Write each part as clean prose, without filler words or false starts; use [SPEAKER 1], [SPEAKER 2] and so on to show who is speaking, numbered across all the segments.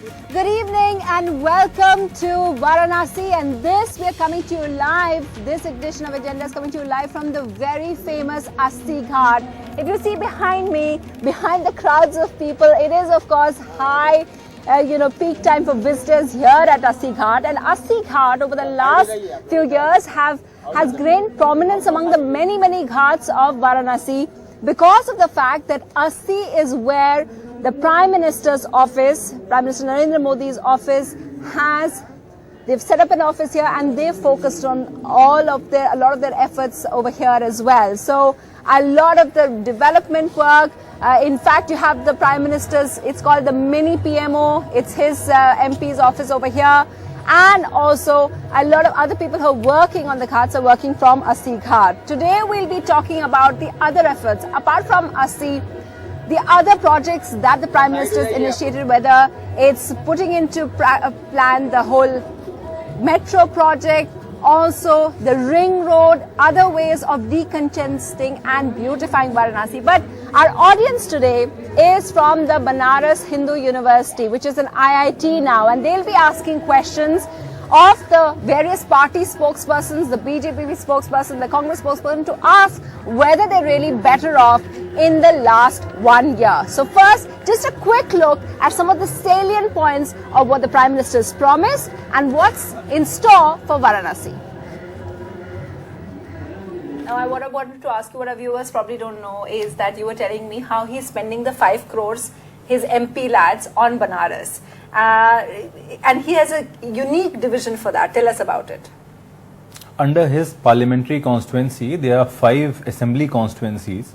[SPEAKER 1] Good evening and welcome to Varanasi, and this we are coming to you live. This edition of Agenda is coming to you live from the very famous Asti Ghat. If you see behind me, behind the crowds of people, it is of course high peak time for visitors here at Asti Ghat. And Asti Ghat over the last few years has gained prominence among the many ghats of Varanasi because of the fact that Asti is where the Prime Minister's office, Prime Minister Narendra Modi's office they've set up an office here and they've focused on a lot of their efforts over here as well. So a lot of the development work, in fact you have the Prime Minister's, it's called the mini PMO, it's his MP's office over here, and also a lot of other people who are working on the ghats are working from Asti Ghat. Today we'll be talking about the other efforts, apart from Asti, the other projects that the Prime Minister has initiated, whether it's putting into plan the whole metro project, also the ring road, other ways of decongesting and beautifying Varanasi. But our audience today is from the Banaras Hindu University, which is an IIT now, and they'll be asking questions of the various party spokespersons, the BJP spokesperson, the Congress spokesperson, to ask whether they're really better off in the last 1 year. So first, just a quick look at some of the salient points of what the Prime Minister has promised and what's in store for Varanasi. Now, what I wanted to ask you, what our viewers probably don't know, is that you were telling me how he's spending the 5 crores, his MP lads, on Banaras. And he has a unique division for that. Tell us about it.
[SPEAKER 2] Under his parliamentary constituency, there are 5 assembly constituencies.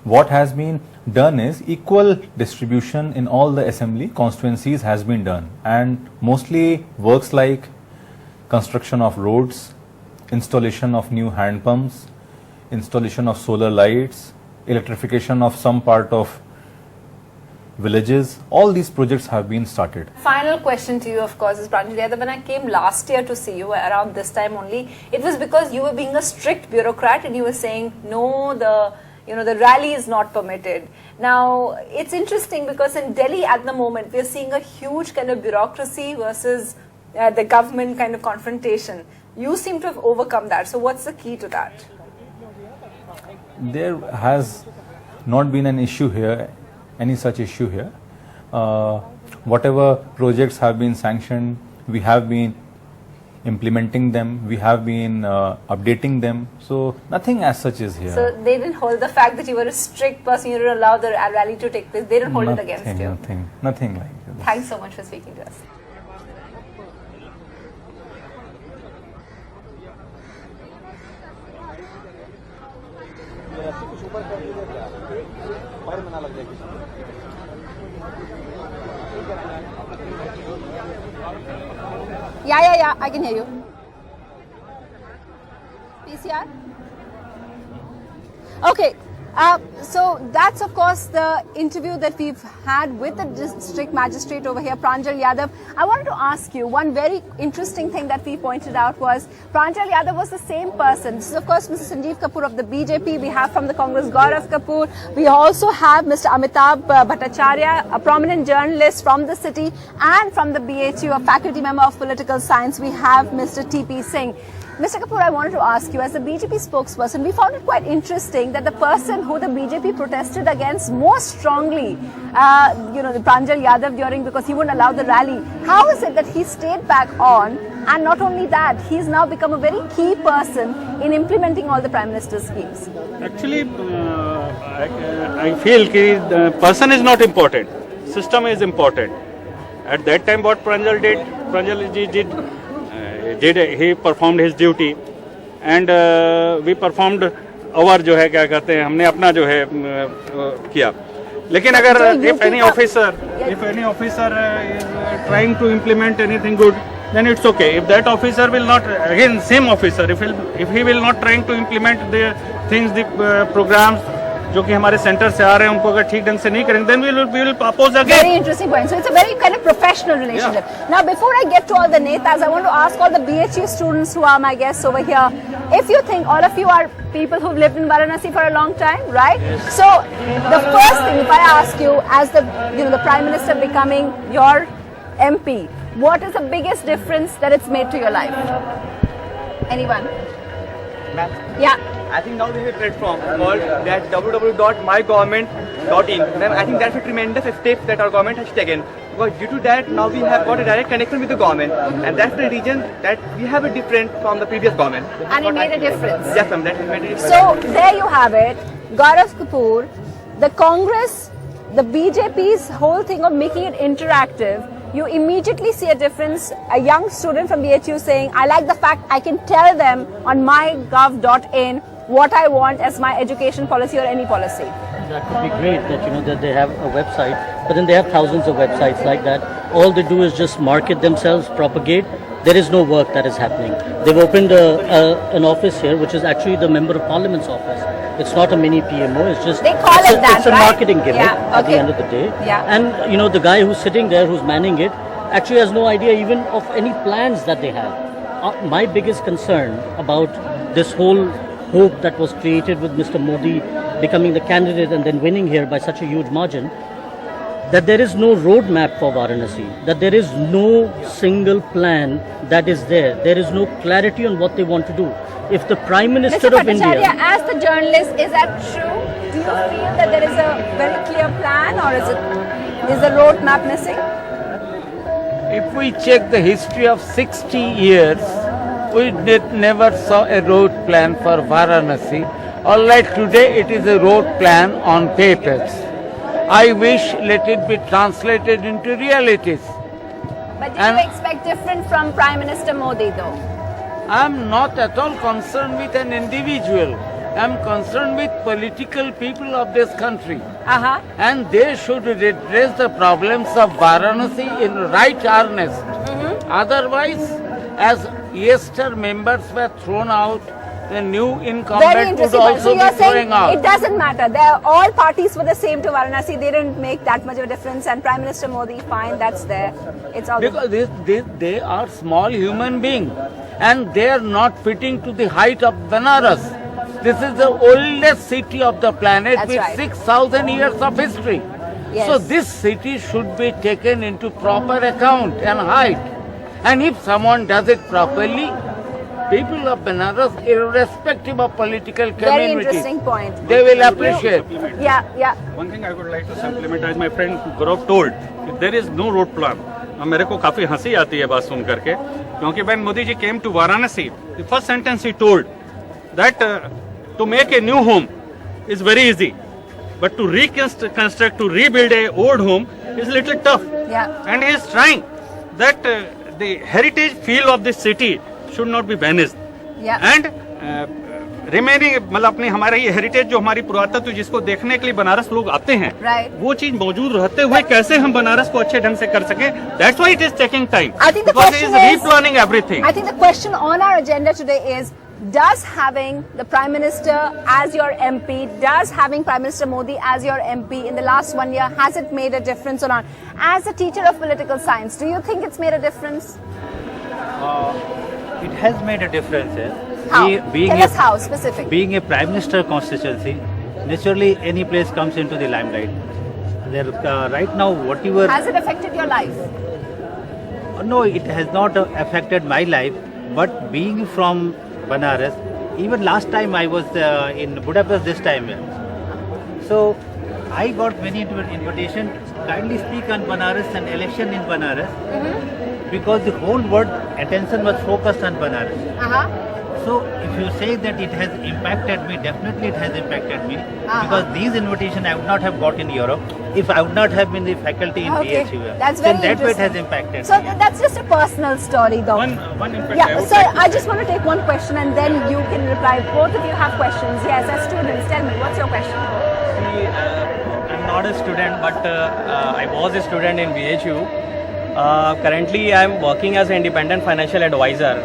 [SPEAKER 2] What has been done is equal distribution in all the assembly constituencies has been done, and mostly works like construction of roads, installation of new hand pumps, installation of solar lights, electrification of some part of villages, all these projects have been started.
[SPEAKER 1] Final question to you, of course, is Pranjal Yadav. When I came last year to see you around this time only, it was because you were being a strict bureaucrat and you were saying no, the rally is not permitted. Now it's interesting because in Delhi at the moment we are seeing a huge kind of bureaucracy versus the government kind of confrontation. You seem to have overcome that. So what's the key to that?
[SPEAKER 2] There has not been an issue here, any such issue here. Whatever projects have been sanctioned, we have been implementing them, we have been updating them, so nothing as such is here.
[SPEAKER 1] So they didn't hold the fact that you were a strict person, you didn't allow the rally to take place, they didn't hold it against you?
[SPEAKER 2] Nothing like that.
[SPEAKER 1] Thanks so much for speaking to us. Yeah, I can hear you. PCR? Okay. So that's of course the interview that we've had with the district magistrate over here, Pranjal Yadav. I wanted to ask you one very interesting thing that we pointed out was Pranjal Yadav was the same person. This is of course Mr. Sanjeev Kapoor of the BJP. We have from the Congress Gaurav Kapoor. We also have Mr. Amitabh Bhattacharya, a prominent journalist from the city, and from the BHU, a faculty member of political science, we have Mr. TP Singh. Mr. Kapoor, I wanted to ask you, as the BJP spokesperson, we found it quite interesting that the person who the BJP protested against most strongly, the Pranjal Yadav because he wouldn't allow the rally. How is it that he stayed back on, and not only that, he's now become a very key person in implementing all the Prime Minister's schemes?
[SPEAKER 3] Actually, I feel that the person is not important, system is important. At that time what Pranjal did, he performed his duty, and we performed our हमने अपना किया. लेकिन अगर if any officer is trying to implement anything good, then it's okay. If that officer will not, again same officer, if he will not trying to implement the things, the programs जो कि हमारे centre से आ रहे हैं, उनको अगर ठीक ढंग से नहीं करेंगे, then we will oppose again.
[SPEAKER 1] Very interesting point. So it's a very kind of professional relationship. Yeah. Now, before I get to all the netas, I want to ask all the BHU students who are my guests over here, if you think all of you are people who've lived in Varanasi for a long time, right? Yes. So the first thing, if I ask you, as the Prime Minister becoming your MP, what is the biggest difference that it's made to your life? Anyone?
[SPEAKER 4] Ma'am,
[SPEAKER 1] Yeah.
[SPEAKER 4] I think now there is a platform called that www.mygovernment.in. Ma'am, I think that's a tremendous step that our government has taken. Because due to that, now we have got a direct connection with the government, and that's the reason that we have a different from the previous government.
[SPEAKER 1] And it made a difference.
[SPEAKER 4] Yes, ma'am, that has made a difference.
[SPEAKER 1] So there you have it, Gaurav Kapoor, the Congress, the BJP's whole thing of making it interactive. You immediately see a difference. A young student from BHU saying, I like the fact I can tell them on mygov.in what I want as my education policy or any policy.
[SPEAKER 5] That would be great that that they have a website, but then they have thousands of websites like that. All they do is just market themselves, propagate. There is no work that is happening. They've opened an office here, which is actually the Member of Parliament's office. It's not a mini PMO. It's just
[SPEAKER 1] They call it that,
[SPEAKER 5] It's a
[SPEAKER 1] right?
[SPEAKER 5] marketing gimmick
[SPEAKER 1] Yeah,
[SPEAKER 5] at the
[SPEAKER 1] okay.
[SPEAKER 5] end of the day.
[SPEAKER 1] Yeah.
[SPEAKER 5] And the guy who's sitting there, who's manning it, actually has no idea even of any plans that they have. My biggest concern about this whole hope that was created with Mr. Modi becoming the candidate and then winning here by such a huge margin, that there is no roadmap for Varanasi, that there is no single plan that is there. There is no clarity on what they want to do. If the Prime Minister
[SPEAKER 1] Mr.
[SPEAKER 5] of India...
[SPEAKER 1] Bhattacharya, as the journalist, is that true? Do you feel that there is a very clear plan, or is the roadmap missing?
[SPEAKER 6] If we check the history of 60 years, we never saw a road plan for Varanasi. All right, today it is a road plan on papers. I wish let it be translated into realities.
[SPEAKER 1] But did
[SPEAKER 6] And-
[SPEAKER 1] you expect different from Prime Minister Modi though?
[SPEAKER 6] I am not at all concerned with an individual. I am concerned with political people of this country.
[SPEAKER 1] Uh-huh.
[SPEAKER 6] And they should redress the problems of Varanasi in right earnest. Otherwise, as yester members were thrown out, the new
[SPEAKER 1] Very
[SPEAKER 6] incumbent would
[SPEAKER 1] interesting. So
[SPEAKER 6] also
[SPEAKER 1] you're
[SPEAKER 6] be throwing
[SPEAKER 1] saying
[SPEAKER 6] out.
[SPEAKER 1] it doesn't matter. All parties were the same to Varanasi. They didn't make that much of a difference. And Prime Minister Modi, fine, that's there. It's all.
[SPEAKER 6] Because they are small human beings and they are not fitting to the height of Benares. This is the oldest city of the planet
[SPEAKER 1] That's
[SPEAKER 6] with
[SPEAKER 1] right.
[SPEAKER 6] 6,000 years of history.
[SPEAKER 1] Yes.
[SPEAKER 6] So this city should be taken into proper account and height. And if someone does it properly, people of Benares, irrespective of political
[SPEAKER 1] Very
[SPEAKER 6] community,
[SPEAKER 1] interesting point.
[SPEAKER 6] they will appreciate.
[SPEAKER 1] Yeah.
[SPEAKER 3] One thing I would like to supplement, as my friend Gaurav told, there is no road plan. मेरे को काफी हंसी आती है बात सुन करके, क्योंकि when Modi ji came to Varanasi, the first sentence he told that to make a new home is very easy, but to reconstruct, to rebuild a old home is a little tough.
[SPEAKER 1] Yeah.
[SPEAKER 3] And he is trying that the heritage feel of this city should not be vanished.
[SPEAKER 1] Yeah.
[SPEAKER 3] And remaining मतलब अपनी हमारे ये heritage जो हमारी पुरातत्व जिसको देखने के लिए बनारस लोग आते हैं,
[SPEAKER 1] Right.
[SPEAKER 3] वो चीज मौजूद रहते हुए कैसे हम बनारस को अच्छे ढंग से कर सके, that's why it is taking time,
[SPEAKER 1] I think the
[SPEAKER 3] because
[SPEAKER 1] question
[SPEAKER 3] is
[SPEAKER 1] is-
[SPEAKER 3] replanning everything.
[SPEAKER 1] I think the question on our agenda today is, does having the Prime Minister as your MP, does having Prime Minister Modi as your MP in the last 1 year, has it made a difference or not? As a teacher of political science, do you think it's made a difference?
[SPEAKER 7] It has made a difference.
[SPEAKER 1] How?
[SPEAKER 7] Being
[SPEAKER 1] Tell
[SPEAKER 7] a,
[SPEAKER 1] us how, specifically.
[SPEAKER 7] being a Prime Minister constituency, naturally any place comes into the limelight. There, right now, whatever.
[SPEAKER 1] Has it affected your life?
[SPEAKER 7] No, it has not affected my life. But being from Banaras, even last time I was in Budapest this time. So I got many invitation. Kindly speak on Banaras and election in Banaras. Because the whole world attention was focused on Banaras.
[SPEAKER 1] Uh-huh.
[SPEAKER 7] So if you say that it has impacted me, definitely it has impacted me. Because these invitations I would not have got in Europe if I would not have been the faculty in
[SPEAKER 1] Okay.
[SPEAKER 7] BHU.
[SPEAKER 1] That's
[SPEAKER 7] So
[SPEAKER 1] very
[SPEAKER 7] in that way it has
[SPEAKER 1] interesting.
[SPEAKER 7] impacted
[SPEAKER 1] So
[SPEAKER 7] me.
[SPEAKER 1] that's just a personal story though.
[SPEAKER 3] One impact I
[SPEAKER 1] Yeah,
[SPEAKER 3] would
[SPEAKER 1] sir,
[SPEAKER 3] like to
[SPEAKER 1] I
[SPEAKER 3] say.
[SPEAKER 1] just want to take one question and then you can reply. Both of you have questions. Yes, as students, tell me, what's your question?
[SPEAKER 4] See, I'm not a student, but I was a student in BHU. Currently, I'm working as an independent financial advisor.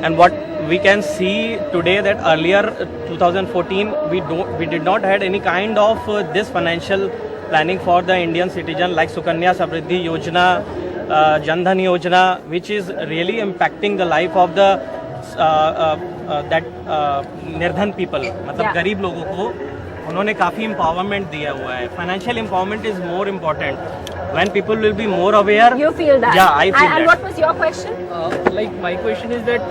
[SPEAKER 4] And what we can see today that earlier, 2014, we did not had any kind of this financial planning for the Indian citizen like Sukanya Samriddhi Yojana, Jan Dhan Yojana, which is really impacting the life of the निर्धन people, मतलब
[SPEAKER 1] Yeah.
[SPEAKER 4] गरीब लोगों को उन्होंने काफ़ी empowerment दिया हुआ है. Financial empowerment is more important. when people will be more aware.
[SPEAKER 1] You feel that?
[SPEAKER 4] Yeah, I feel
[SPEAKER 1] and
[SPEAKER 4] that.
[SPEAKER 1] what was your question?
[SPEAKER 8] Like my question is that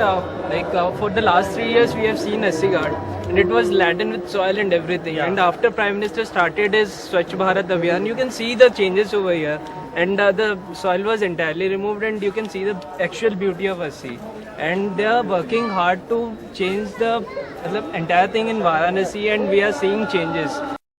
[SPEAKER 8] for the last 3 years we have seen Assi Ghat and it was laden with soil and everything, and after Prime Minister started his Swachh Bharat Abhiyan, you can see the changes over here, and the soil was entirely removed and you can see the actual beauty of Assi, and they are working hard to change the entire thing in Varanasi, and we are seeing changes.